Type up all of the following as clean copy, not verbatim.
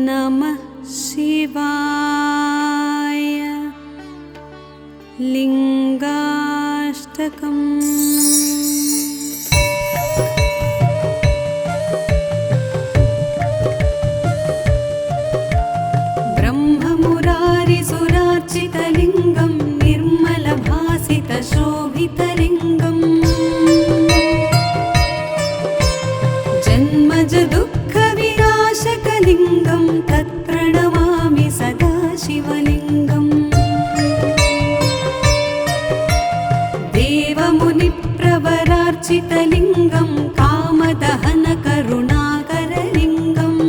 नमः शिवाय लिंगाष्टकम्। ब्रह्ममुरारिसुरार्चितलिङ्गं निर्मलभासितशोभितलिङ्गम् जन्मज दुःखविनाशकलिङ्गं तत्प्रणमामि सदा शिवलिङ्गम्। देवमुनिप्रवरार्चितलिङ्गं कामदहनकरुणाकरलिङ्गम्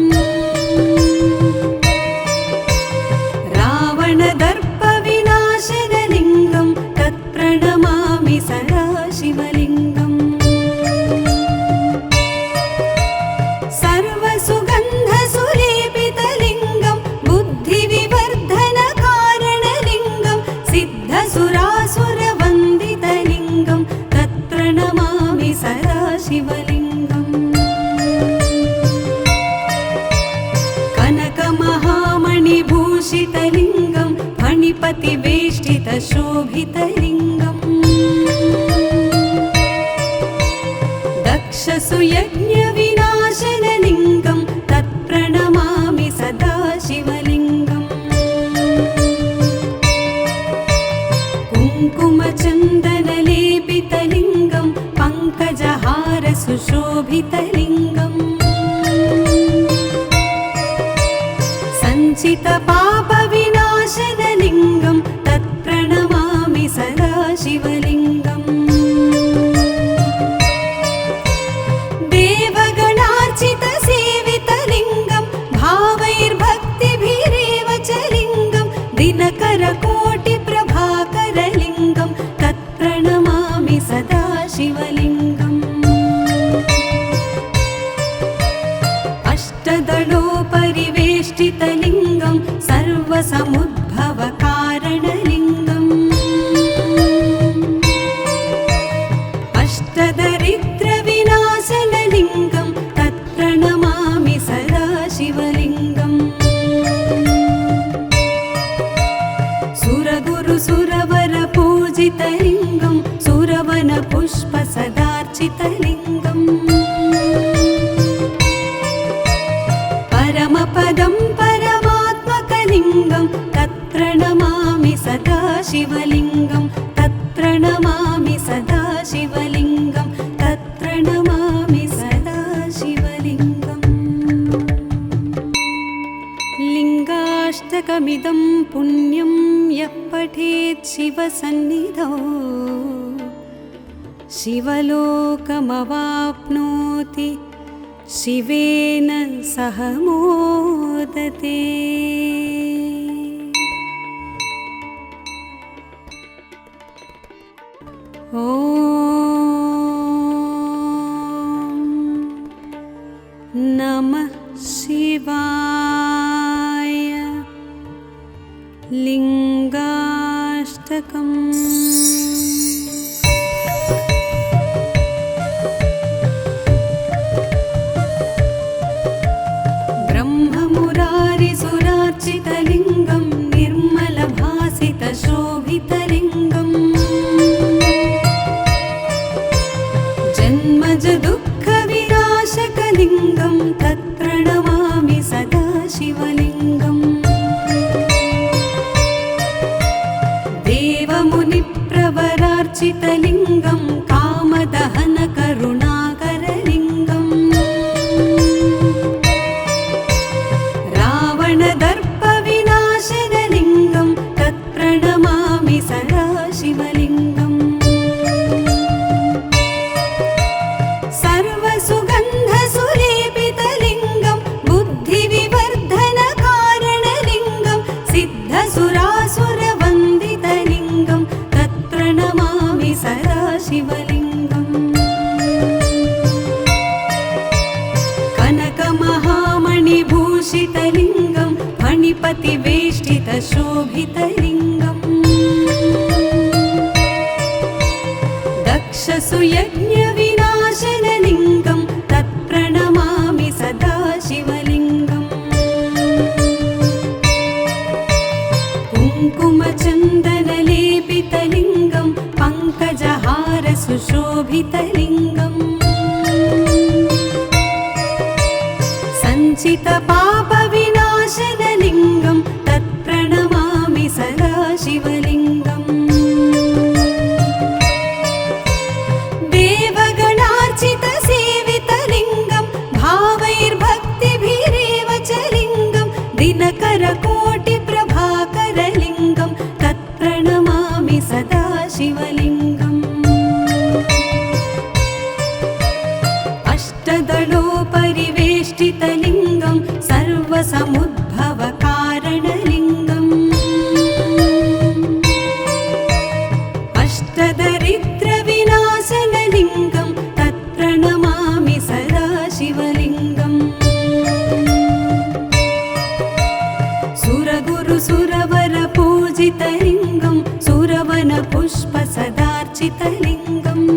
रावणदर्पविनाशनलिङ्गं तत्प्रणमामि सदा शिवलिङ्गम्। सर्वसुगन्धसुलेपितलिङ्गं बुद्धिविवर्धनकारणलिङ्गं सिद्धसुरासुरवन्दितलिङ्गं तत्प्रणमामि सदा शिवलिङ्गम्। कनकमहामणिभूषितलिङ्गं फणिपतिवेष्टितशोभितलिङ्गम् दक्षसुयज्ञविनाशनलिङ्गं तत्प्रणमामि सदा शिवलिङ्गम्। कुङ्कुमचन्दनलेपितलिङ्गं पङ्कजहारसुशोभितलिङ्गम् सञ्चितपापविनाशनलिङ्गं तत्प्रणमामि सदा शिवलिङ्गम्। देवगणार्चितसेवितलिङ्गं भावैर्भक्तिभिरेव च लिङ्गं दिनकरकोटिप्रभाकरलिङ्गं तत्प्रणमामि सदा शिवलिङ्गम्। अष्टदलोपरिवेष्टितलिङ्गं सर्वसमुद्भवकारणलिङ्गम् अष्टदरिद्रविनाशनलिङ्गं तत्प्रणमामि सदा शिवलिङ्गम्। सुरगुरुसुरवरपूजितलिङ्गं सुरवनपुष्पसदार्चितलिङ्गम् परमपदं परमात्मकलिङ्गं तत्प्रणमामि सदा शिवलिङ्गं तत्प्रणमामि सदा शिवलिङ्गं तत्प्रणमामि सदा शिवलिङ्गम्। लिङ्गाष्टकमिदं पुण्यं यः पठेत् शिवसन्निधौ शिवलोकमवाप्नोति शिवेन सह मोदते। ॐ नमः शिवाय लिङ्गाष्टकम्। ब्रह्ममुरारिसुरार्चितलिङ्गं निर्मलभासितशोभितलिङ्गम् जन्मज दुःखविनाशकलिङ्गं तत्प्रणमामि सदा शिवलिङ्गम्। देवमुनिप्रवरार्चितलिङ्गं कामदहनकरुणाकरलिङ्गम् रावणदर्पविनाशनलिङ्गं तत्प्रणमामि सदा शिवलिङ्गम्। सर्वसुगन्धसुलेपितलिङ्गं बुद्धिविवर्धनकारणलिङ्गं सिद्धसुरासुरवन्दितलिङ्गं तत्प्रणमामि सदा शिवलिङ्गम्। कनकमहामणिभूषितलिङ्गं फणिपतिवेष्टितशोभितलिङ्गम् दक्षसुयज्ञविनाश शोभितलिङ्गम् सञ्चितपापविनाशनलिङ्गं तत्प्रणमामि सदा शिवलिङ्गम् देवगणार्चितसेवितलिङ्गं भावैर्भक्तिभिरेव च लिङ्गं दिनकरकोटिप्रभाकरलिङ्गं तत्प्रणमामि सदा शिवलिङ्गम् अष्टदलोपरिवेष्टितलिङ्गं सर्वसमुद्भवकारणलिङ्गम् अष्टदरिद्रविनाशनलिङ्गं तत्प्रणमामि सदा शिवलिङ्गम् सुरगुरुसुरवरपूजितलिङ्गं सुरवनपुष्पसदार्चितलिङ्गम्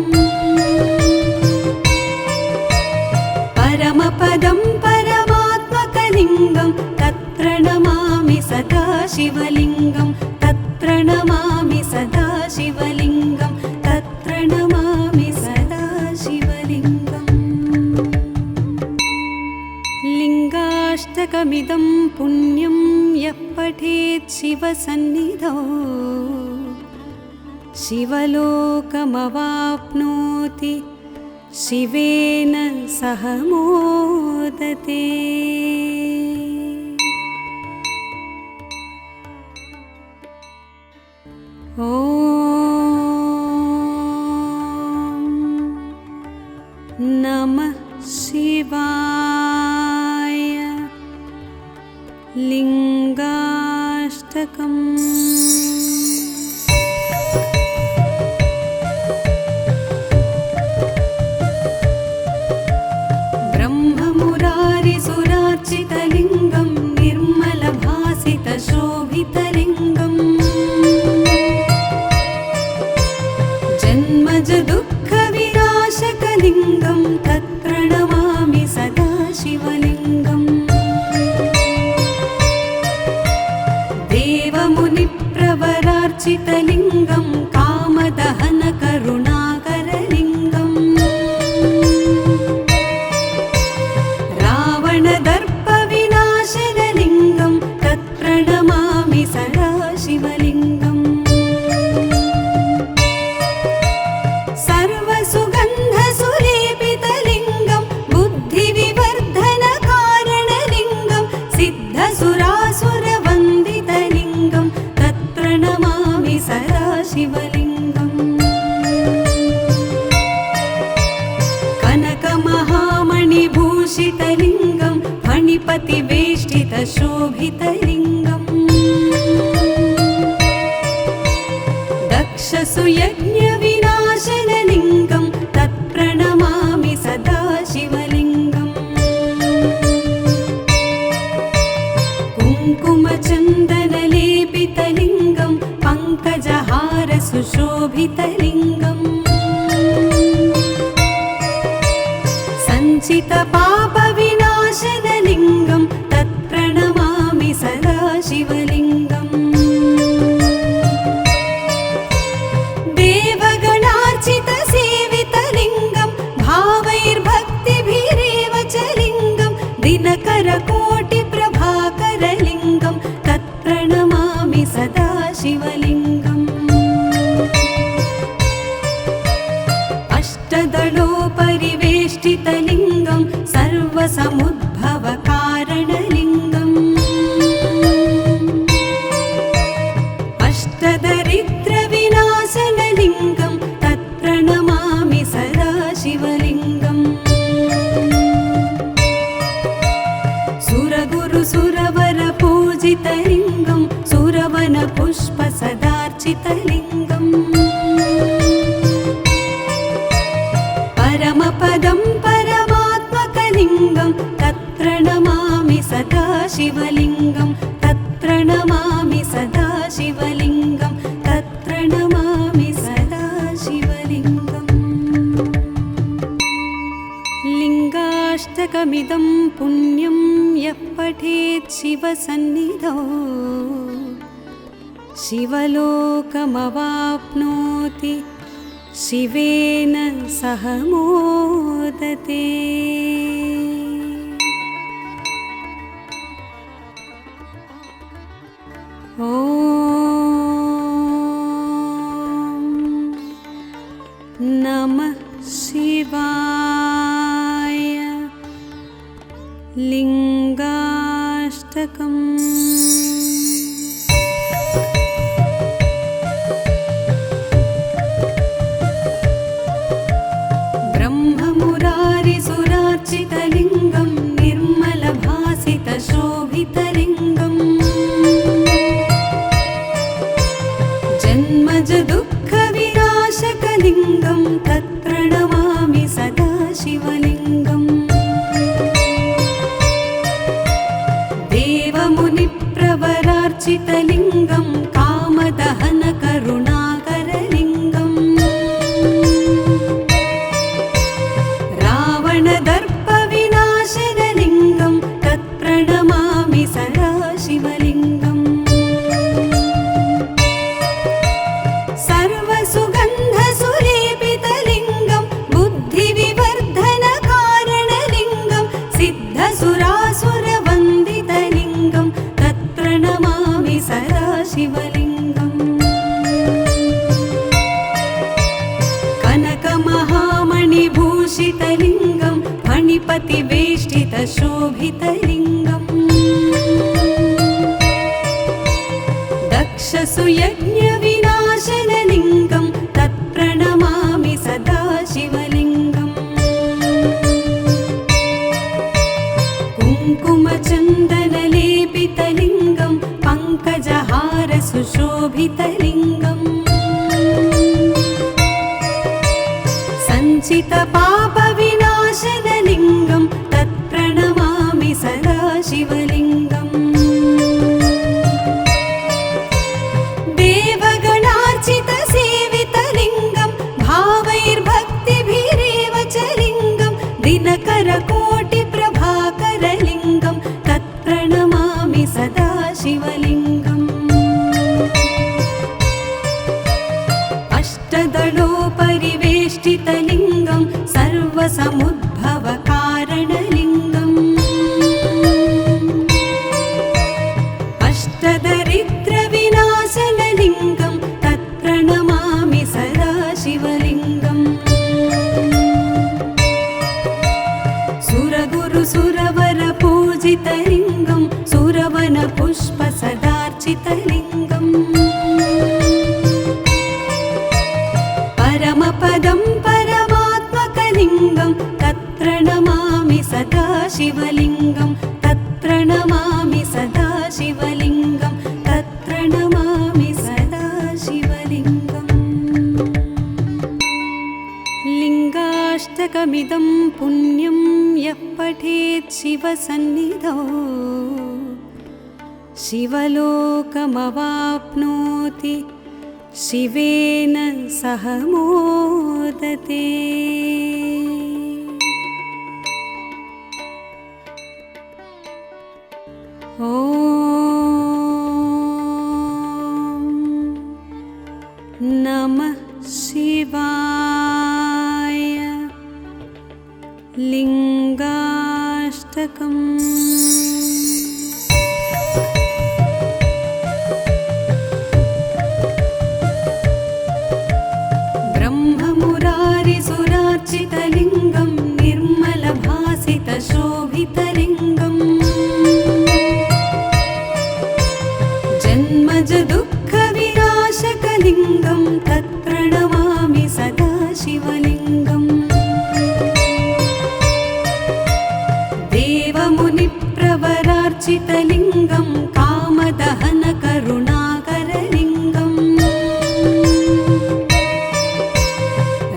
परमपदं परमात्मकलिङ्गं तत्प्रणमामि सदा शिवलिङ्गं तत्प्रणमामि सदा शिवलिङ्गं तत्प्रणमामि सदा शिवलिङ्गम् लिङ्गाष्टकमिदं पुण्यं यः पठेत् शिवसन्निधौ शिवलोकमवाप्नोति शिवेन सह मोदते। ॐ नमः शिवाय। लिङ्गाष्टकम्। ब्रह्ममुरारिसुरार्चितलिङ्गं निर्मलभासितशोभितलिङ्गम् जन्मजदुःखविनाशकलिङ्गं तत्प्रणमामि सदा शिवलिङ्गम् देवमुनिप्रवरार्चितलिङ्गं कामदहनकरुणाकरलिङ्गम् रावणदर्पविनाशनलिङ्गं तत्प्रणमामि सदा शिवलिङ्गम् सर्वसुगन्धसुलेपितलिङ्गं बुद्धिविवर्धनकारणलिङ्गं सिद्धसुरासुरवन्दितलिङ्गं तत्प्रणमामि सदा शिवलिङ्गम् कनकमहामणिभूषितलिङ्गं फणिपतिवेष्टितशोभितलिङ्गम् दक्षसुयज्ञविनाशनलिङ्गं तत्प्रणमामि सदा शिवलिङ्गम् कुङ्कुमचन्दनलेपितलिङ्गं पङ्कजहारसुशोभितलिङ्गम् सञ्चितपापविनाशनलिङ्गं तत्प्रणमामि सदा शिवलिङ्गम् देवगणार्चितसेवितलिङ्गं भावैर्भक्तिभिरेव च लिङ्गं दिनकरकोटिप्रभाकरलिङ्गं तत्प्रणमामि सदा शिवलिङ्गम् अष्टदलोपरिवेष्टितलिङ्गं सर्वसमुद्भवकारणलिङ्गम् अष्टदरिद्रविनाशनलिङ्गं तत्प्रणमामि सदा शिवलिङ्गम् सुरगुरुसुरवरपूजितलिङ्गं सुरवनपुष्पसदार्चितलिङ्गम् परमपदं परमात्मकलिङ्गं तत्प्रणमामि सदा शिवलिङ्गं तत्प्रणमामि सदा शिवलिङ्गं तत्प्रणमामि सदा शिवलिङ्गम् लिङ्गाष्टकमिदं पुण्यं यः पठेत् शिवसन्निधौ शिवलोकमवाप्नोति शिवेन सह मोदते। ॐ नमः शिवाय। लिङ्गाष्टकम्। ब्रह्ममुरारिसुरार्चितलिङ्गं निर्मलभासितशोभितलिङ्गम् जन्मज दुःखविनाशकलिङ्गं तत्प्रणमामि सदा शिवलिङ्गम्। देवमुनिप्रवरार्चितलिङ्गं कामदहनकरुणाकरलिङ्गम् रावणदर्पविनाशनलिङ्गं तत्प्रणमामि सदा शिवलिङ्गम्। सर्वसुगन्धसुलेपितलिङ्गं बुद्धिविवर्धनकारणलिङ्गं सिद्धसुरासुरवन्दितलिङ्गं तत्प्रणमामि सदा शिवलिङ्गम्। कनकमहामणिभूषितलिङ्गं फणिपतिवेष्टितशोभितलिङ्गम् दक्षसुयज्ञविनाशनलिङ्गं तत्प्रणमामि सदा शिवलिङ्गम्। कुङ्कुमचन्दनलेपितलिङ्गं पङ्कजहारसुशोभितलिङ्गम् सञ्चितपापविनाशनलिङ्गं तत्प्रणमामि सदा शिवलिङ्गम्। देवगणार्चितसेवितलिङ्गं भावैर्भक्तिभिरेव च लिङ्गं दिनकरकोटिप्रभाकरलिङ्गं तत्प्रणमामि सदा शिवलिङ्गम्। अष्टदलोपरिवेष्टितलिङ्गं सर्वसमुद्भवकारणलिङ्गम् अष्टदरिद्रविनाशनलिङ्गं तत्प्रणमामि सदा शिवलिङ्गम्। सुरगुरुसुरवरपूजितलिङ्गं सुरवनपुष्पसदार्चितलिङ्गम् परमपदं परमात्मकलिङ्गं तत्प्रणमामि सदा शिवलिङ्गं तत्प्रणमामि सदा शिवलिङ्गं तत्प्रणमामि सदा शिवलिङ्गम्। लिङ्गाष्टकमिदं पुण्यं यः पठेत् शिवसन्निधौ शिवलोकमवाप्नोति शिवेन सह मोदते। ॐ नमः शिवाय। लिङ्गाष्टकम्। ब्रह्ममुरारिसुरार्चितलिङ्गं निर्मलभासितशोभितलिङ्गम् जन्मज दुःखविनाशकलिङ्गं तत्प्रणमामि सदा शिवलिङ्गम्। देवमुनिप्रवरार्चितलिङ्गं कामदहनकरुणाकरलिङ्गम्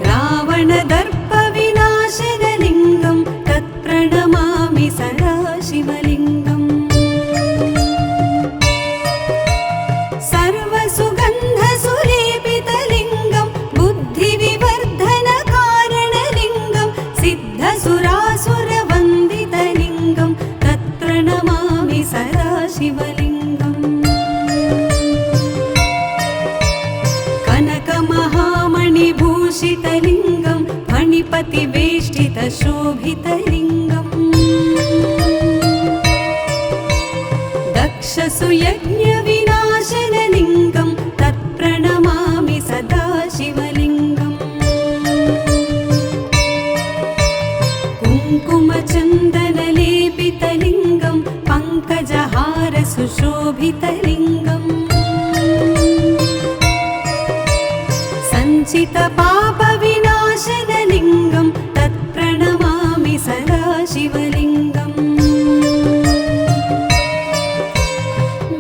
रावणदर्पविनाशनलिङ्गं तत्प्रणमामि सदा शिवलिङ्गम्। सर्वसुगन्धसुलेपितलिङ्गं बुद्धिविवर्धनकारणलिङ्गं सिद्धसुरासुरवन्दितलिङ्गं तत्प्रणमामि सदा शिवलिङ्गम्। कनकमहामणिभूषितलिङ्गं मणिपतिवेष्टितशोभितलिङ्गम् दक्षसुयज्ञविनाशनलिङ्गं तत्प्रणमामि सदा शिवलिङ्गम् कुङ्कुमचन्दनलेपितलिङ्गं पङ्कजहारसुशोभितलिङ्गम् सञ्चितपापविनाशनलिङ्गं तत्प्रणमामि सदा शिवलिङ्गम्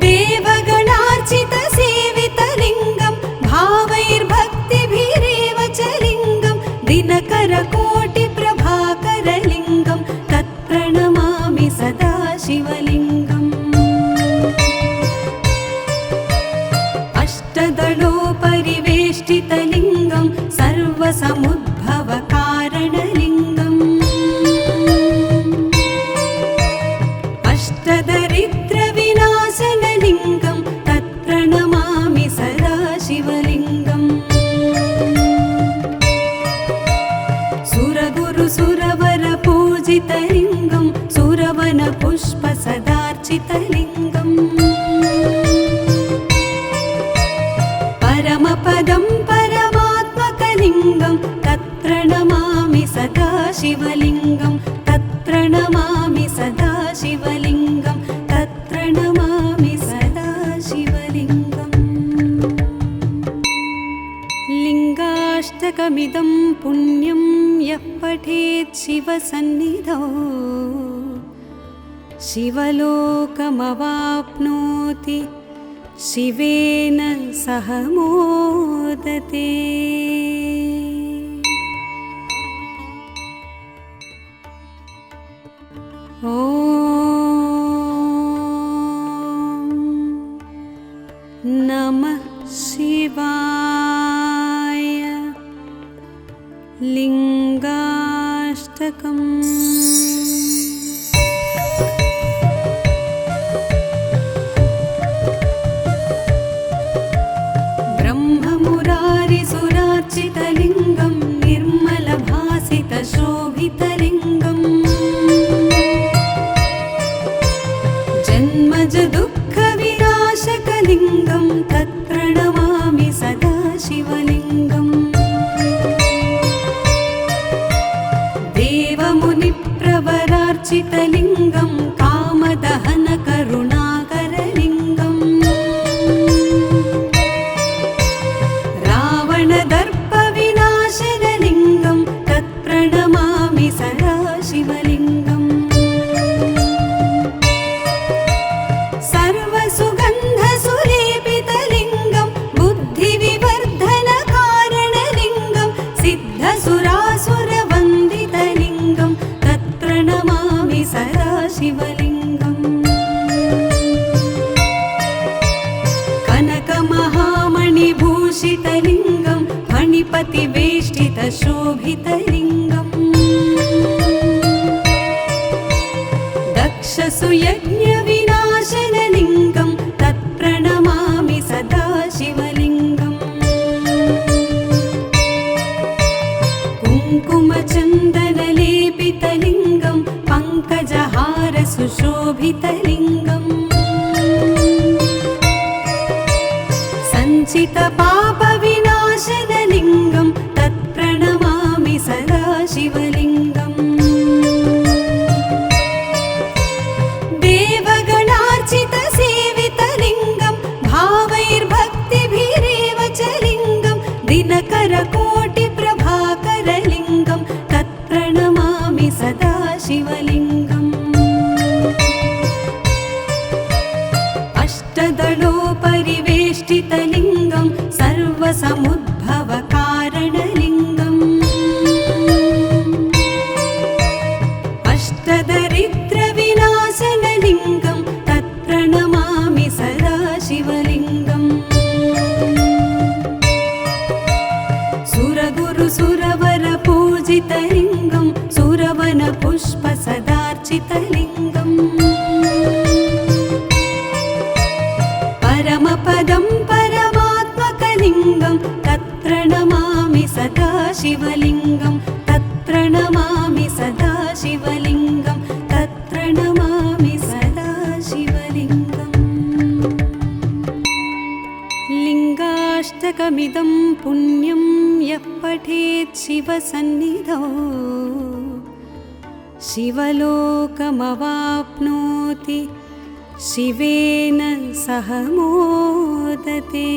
देवगणार्चितसेवितलिङ्गं भावैर्भक्तिभिरेव च लिङ्गं दिनकरकोटिप्रभाकरलिङ्गं तत्प्रणमामि सदा शिवलिङ्गम् अष्टदलोपरिवेष्टितलिङ्गं सर्वसमुद्भवकारणलिङ्गम् अष्टदरिद्रविनाशनलिङ्गं तत्प्रणमामि सदा शिवलिङ्गम् सुरगुरुसुरवरपूजितलिङ्गं सुरवनपुष्पसदार्चितलिङ्गम् परमपदं परमात्मकलिङ्गं तत्प्रणमामि सदा शिवलिङ्गं तत्प्रणमामि सदा शिवलिङ्गं तत्प्रणमामि सदा शिवलिङ्गम् लिङ्गाष्टकमिदं पुण्यं यः पठेत् शिवसन्निधौ शिवलोकमवाप्नोति शिवेन सह मोदते। ॐ नमः शिवाय। लिङ्गाष्टकम्। ब्रह्ममुरारिसुरार्चितलिङ्गं निर्मलभासितशोभितलिङ्गम् जन्मजदुःखविनाशकलिङ्गं तत्प्रणमामि सदा शिवलिङ्गम् देवमुनिप्रवरार्चितलिङ्गं कामदहनकरुणाकरलिङ्गम् रावणदर्पविनाशनलिङ्गं तत्प्रणमामि सदा शिवलिङ्गम् सर्वसुगन्धसुलेपितलिङ्गं बुद्धिविवर्धनकारणलिङ्गं सिद्धसुरासुरवन्दितलिङ्गं तत्प्रणमामि सदा शिवलिङ्गम् कनकमहामणिभूषितलिङ्गं मणिपतिवेष्टितशोभितलिङ्गम् दक्षसुयज्ञविनाशनलिङ्गं तत्प्रणमामि सदा शिवलिङ्गम् कुङ्कुमचन्दनलेपितलिङ्गं पङ्कजहारसुशोभितलिङ्गम् सञ्चितपापविनाशनलिङ्गं तत्प्रणमामि सदा शिवलिङ्गम् देवगणार्चितसेवितलिङ्गं भावैर्भक्तिभिरेव च लिङ्गं दिनकरकोटिप्रभाकरलिङ्गं तत्प्रणमामि सदा शिवलिङ्गम् अष्टदलोपरिवेष्टितलिङ्गं सर्वसमुद्भवकारणलिङ्गम् अष्टदरिद्रविनाशनलिङ्गं तत्प्रणमामि सदा शिवलिङ्गम् सुरगुरुसुरवरपूजितलिङ्गं सुरवनपुष्पसदार्चितलिङ्गम् परमपदं परमात्मकलिङ्गं तत्प्रणमामि सदा शिवलिङ्गं तत्प्रणमामि तत्प्रणमामि सदा शिवलिङ्गं तत्प्रणमामि सदा शिवलिङ्गम् लिङ्गाष्टकमिदं पुण्यं यः पठेत् शिवसन्निधौ शिवलोकमवाप्नोति शिवेन सह मोदते।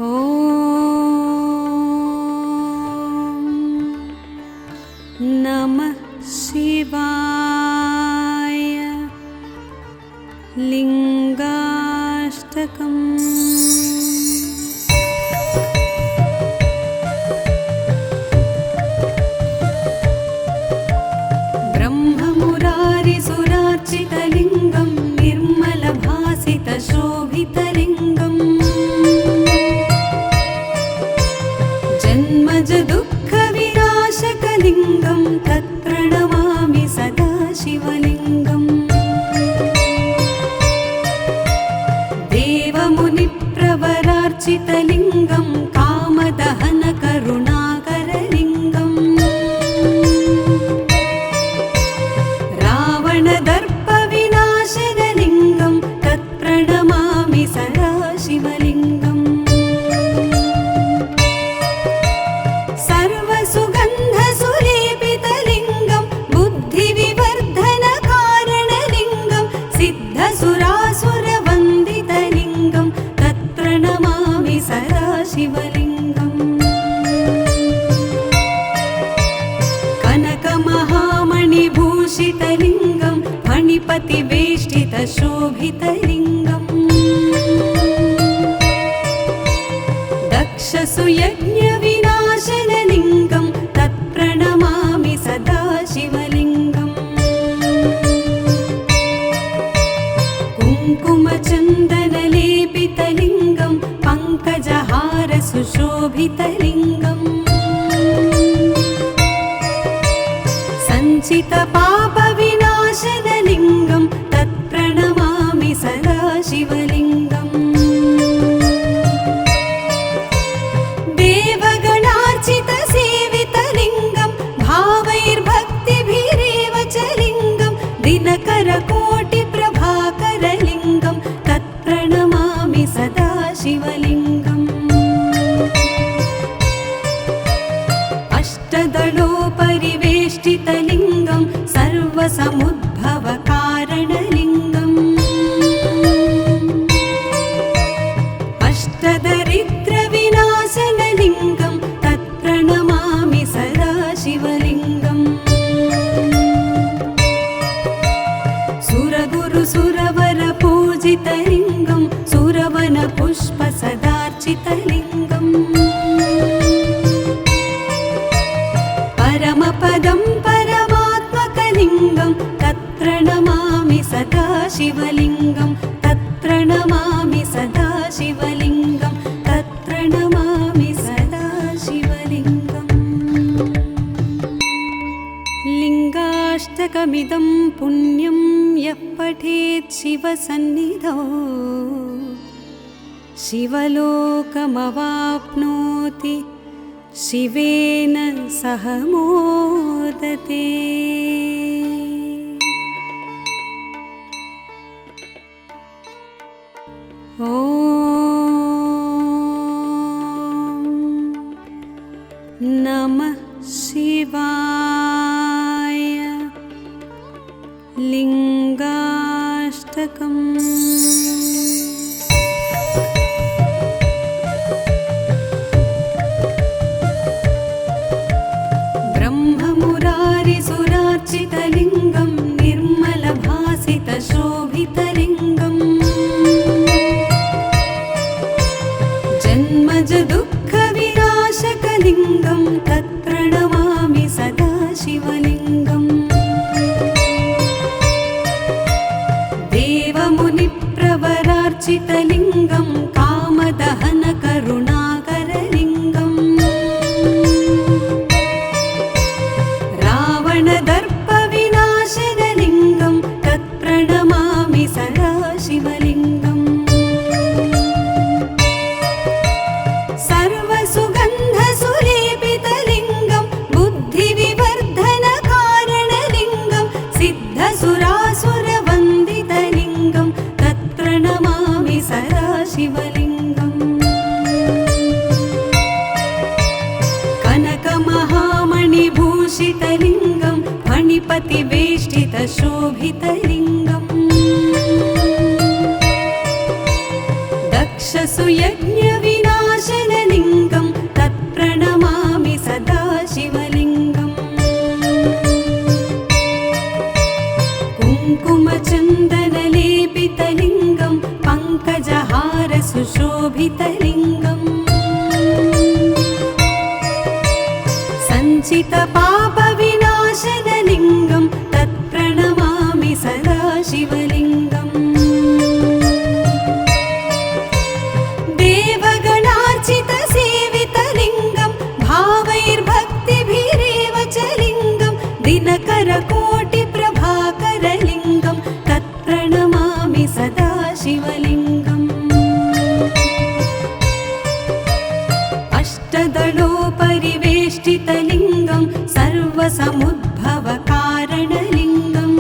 ॐ नमः शिवाय। लिङ्गाष्टकम्। ब्रह्ममुरारिसुरार्चितलिङ्गं निर्मलभासितशोभितलिङ्गम् जन्मजदुःखविनाशकलिङ्गं तत्प्रणमामि सदा शिवलिङ्गम् देवमुनिप्रवरार्चितलिङ्गं कामदहनकरुणाकरलिङ्गम् रावणदर्पविनाशनलिङ्गं तत्प्रणमामि सदा शिवलिङ्गम् सर्वसुगन्धसुलेपितलिङ्गं बुद्धिविवर्धनकारणलिङ्गं सिद्धसुरासुरवन्दितलिङ्गं तत्प्रणमामि सदा शिवलिङ्गम् कनकमहामणिभूषितलिङ्गं फणिपतिवेष्टितशोभितलिङ्गम् दक्षसुयज्ञविनाशनलिङ्गं तत्प्रणमामि सदा शिवलिङ्गम् कुङ्कुमचन्दनलेपितलिङ्गं पङ्कजहारसुशोभितलिङ्गम् सञ्चितपापविनाशनलिङ्गं तत्प्रणमामि सदा शिवलिङ्गम् देवगणार्चितसेवितलिङ्गं भावैर्भक्तिभिरेव च लिङ्गं दिनकरकोटिप्रभाकरलिङ्गं तत्प्रणमामि सदा शिवलिङ्गम् अष्टदलोपरिवेष्टितलिङ्गं सर्वसमुद्भवकारणलिङ्गम् अष्टदरिद्रविनाशनलिङ्गं तत्प्रणमामि सदा शिवलिङ्गम् सुरगुरुसुरवरपूजितलिङ्गं सुरवनपुष्पसदार्चितलिङ्गम् परमपदं परमात्मकलिङ्गं तत्प्रणमामि सदा शिवलिङ्गं तत्प्रणमामि सदा शिवलिङ्गं तत्प्रणमामि सदा शिवलिङ्गम् लिङ्गाष्टकमिदं पुण्यं यः पठेत् शिवसन्निधौ शिवलोकमवाप्नोति शिवेन सह मोदते। ॐ नमः शिवाय। लिङ्गाष्टकम्। ब्रह्ममुरारिसुरार्चितलिङ्गं निर्मलभासितशोभितलिङ्गम् जन्मजदुःखविनाशकलिङ्गं तत्प्रणमामि सदा शिवलिङ्गम् देवमुनिप्रवरार्चितलिङ्गं कामदहनकरुणाकरलिङ्गम् रावणदर्पविनाशनलिङ्गं तत्प्रणमामि सदा शिवलिङ्गम् भूषितलिङ्गं फणिपतिवेष्टितशोभितलिङ्गम् दक्षसुयज्ञविनाशनलिङ्गं तत्प्रणमामि सदा शिवलिङ्गम् कुङ्कुमचन्दनलेपितलिङ्गं पङ्कजहारसुशोभितलिङ्गम् सञ्चितपापविनाशनलिङ्गं तत्प्रणमामि सदा शिवलिङ्गम् देवगणार्चितसेवितलिङ्गं भावैर्भक्तिभिरेव च लिङ्गं दिनकरकोटिप्रभाकरलिङ्गं तत्प्रणमामि सदा शिवलिङ्गम् अष्टदलोपरिवेष्टितलिङ्गं सर्वसमुद्भवकारणलिङ्गम्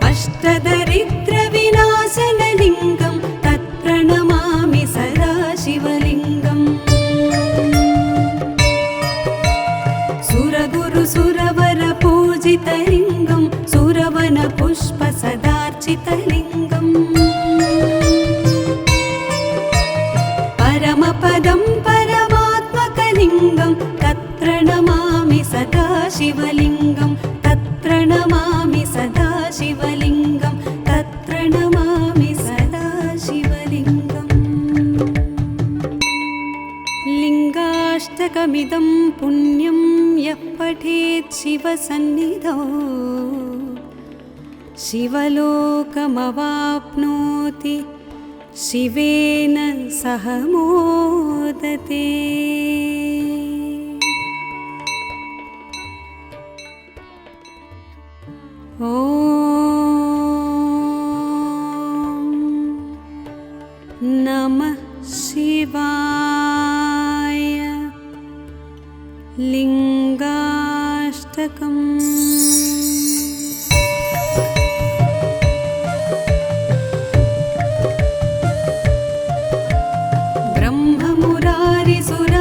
अष्टदरिद्रविनाशनलिङ्गं तत्प्रणमामि सदा शिवलिङ्गम् सुरगुरुसुरवरपूजितलिङ्गं सुरवनपुष्पसदार्चितलिङ्गम् परमपदं परमात्मकलिङ्गं तत्प्रणमामि सदा शिवलिङ्गं तत्प्रणमामि सदा शिवलिङ्गं तत्प्रणमामि सदा शिवलिङ्गम् लिङ्गाष्टकमिदं पुण्यं यः पठेत् शिवसन्निधौ शिवलोकमवाप्नोति शिवेन सह मोदते। ॐ नमः शिवाय। लिङ्गाष्टकम्।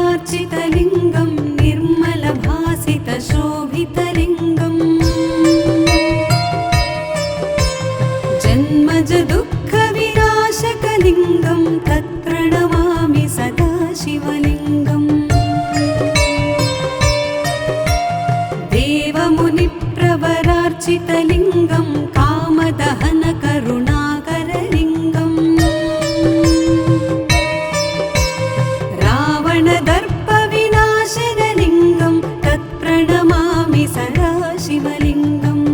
ब्रह्ममुरारिसुरार्चितलिङ्गं निर्मलभासितशोभितलिङ्गम् जन्मजदुःखविनाशकलिङ्गं तत्प्रणमामि सदा शिवलिङ्गम् देवमुनिप्रवरार्चितलिङ्गं कामदहनकरुणाकरलिङ्गम् रावणदर्पविनाशनलिङ्गं तत्प्रणमामि सदा शिवलिङ्गम्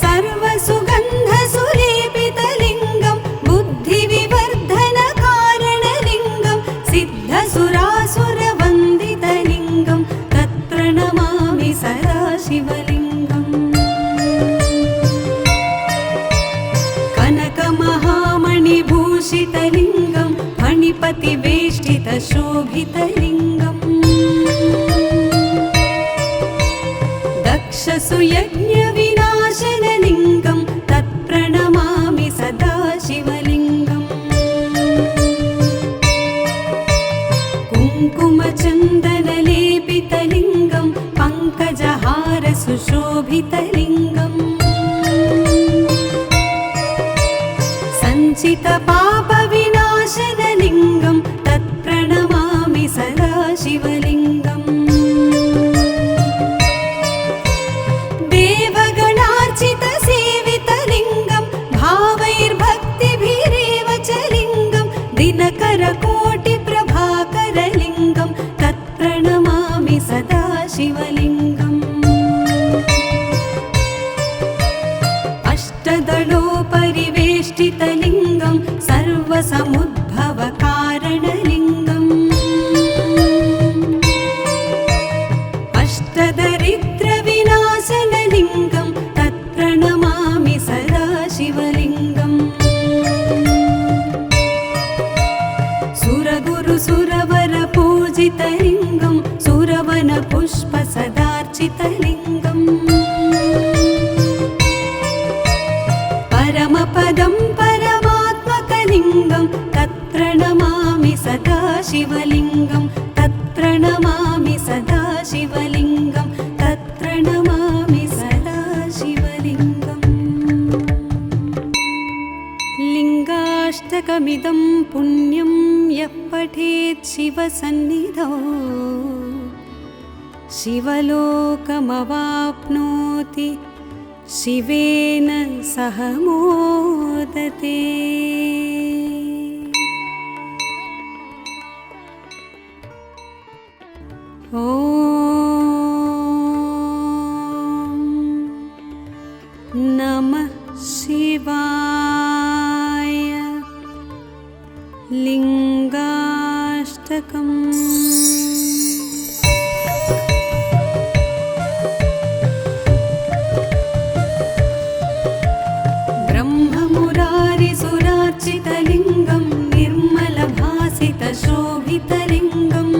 सर्वसुगन्धसुलेपितलिङ्गं बुद्धिविवर्धनकारणलिङ्गं सिद्धसुरासुरवन्दितलिङ्गं तत्प्रणमामि सदा शिवलिङ्गम् कनकमहामणिभूषितलिङ्गं फणिपतिवेष्टितशोभितलिङ्गम् दक्षसुयज्ञविनाशनलिङ्गं तत्प्रणमामि सदा शिवलिङ्गम् कुङ्कुमचन्दनलेपितलिङ्गं पङ्कजहारसुशोभितलिङ्गम् सञ्चितपापविनाशनलिङ्गं तत्प्रणमामि सदा शिवलिङ्गम् देवगणार्चितसेवितलिङ्गं भावैर्भक्तिभिरेव च लिङ्गं दिनकरकोटिप्रभाकरलिङ्गं तत्प्रणमामि सदा शिवलिङ्गम् अष्टदलोपरिवेष्टितलिङ्गं सर्वसमुद्भवकारणलिङ्गम् शिवलिङ्गं तत्प्रणमामि सदा शिवलिङ्गं तत्प्रणमामि सदा शिवलिङ्गम् लिङ्गाष्टकमिदं पुण्यं यः पठेत् शिवसन्निधौ शिवलोकमवाप्नोति शिवेन सह मोदते। ॐ नमः शिवाय। लिङ्गाष्टकम्। ब्रह्ममुरारिसुरार्चितलिङ्गं निर्मलभासितशोभितलिङ्गम्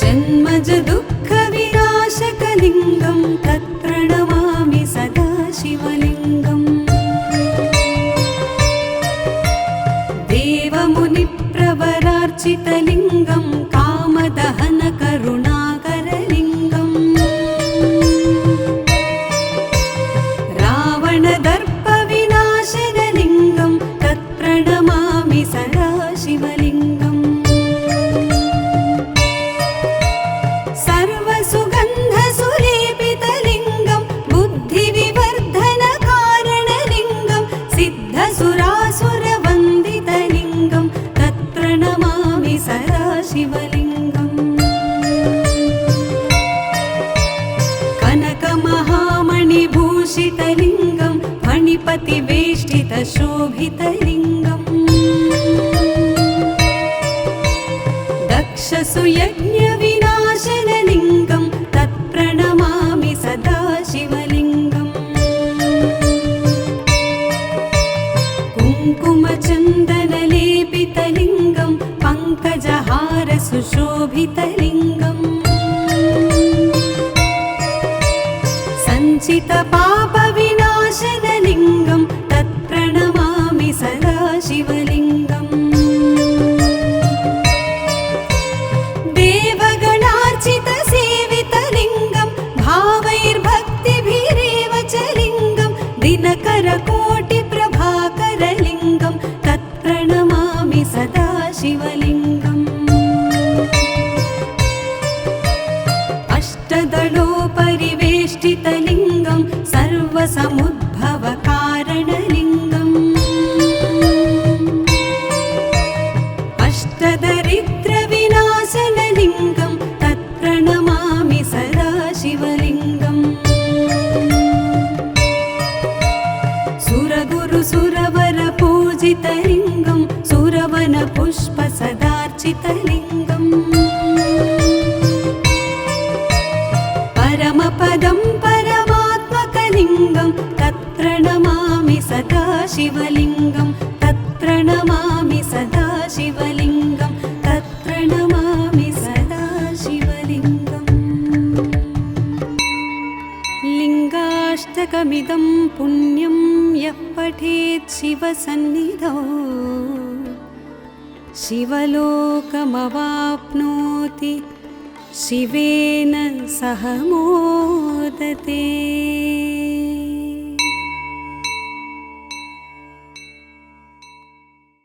जन्मज दुःखविनाशकलिङ्गं तत्प्रणमामि सदा शिवलिङ्गम् देवमुनिप्रवरार्चितलिङ्गं कामदहनकरुणाकरलिङ्गम् रावणदर्पविनाशनलिङ्गं तत्प्रणमामि सदा शिवलिङ्गम् सर्वसुगन्धसुलेपितलिङ्गं बुद्धिविवर्धनकारणलिङ्गं सिद्धसुरासुरवन्दितलिङ्गं तत्प्रणमामि सदा शिवलिङ्गम् कनकमहामणिभूषितलिङ्गं फणिपतिवेष्टितशोभितलिङ्गम् दक्षसुयज्ञविनाशनलिङ्गं तत्प्रणमामि सदा शिवलिङ्गम् कुङ्कुमचन्दनलेपितलिङ्गं पङ्कजहारसुशोभितलिङ्गम् सञ्चितपापविनाशनलिङ्गं तत्प्रणमामि सदा शिवलिङ्गम् देवगणार्चितसेवितलिङ्गं भावैर्भक्तिभिरेव च लिङ्गं दिनकरकोटिप्रभाकरलिङ्गं तत्प्रणमामि सदा शिवलिङ्गम् अष्टदलोपरिवेष्टितलिङ्गं सर्वसमुद्भवकारणलिङ्गम् अष्टदरिद्रविनाशनलिङ्गं तत्प्रणमामि सदा शिवलिङ्गम् सुरगुरुसुरवरपूजितलिङ्गं सुरवनपुष्पसदार्चितलिङ्गम् परमपदं परमात्मकलिङ्गं तत्प्रणमामि सदा शिवलिङ्गं तत्प्रणमामि सदा शिवलिङ्गं तत्प्रणमामि सदा शिवलिङ्गम् लिङ्गाष्टकमिदं पुण्यं यः पठेत् शिवसन्निधौ शिवलोकमवाप्नोति शिवेन सह मोदते।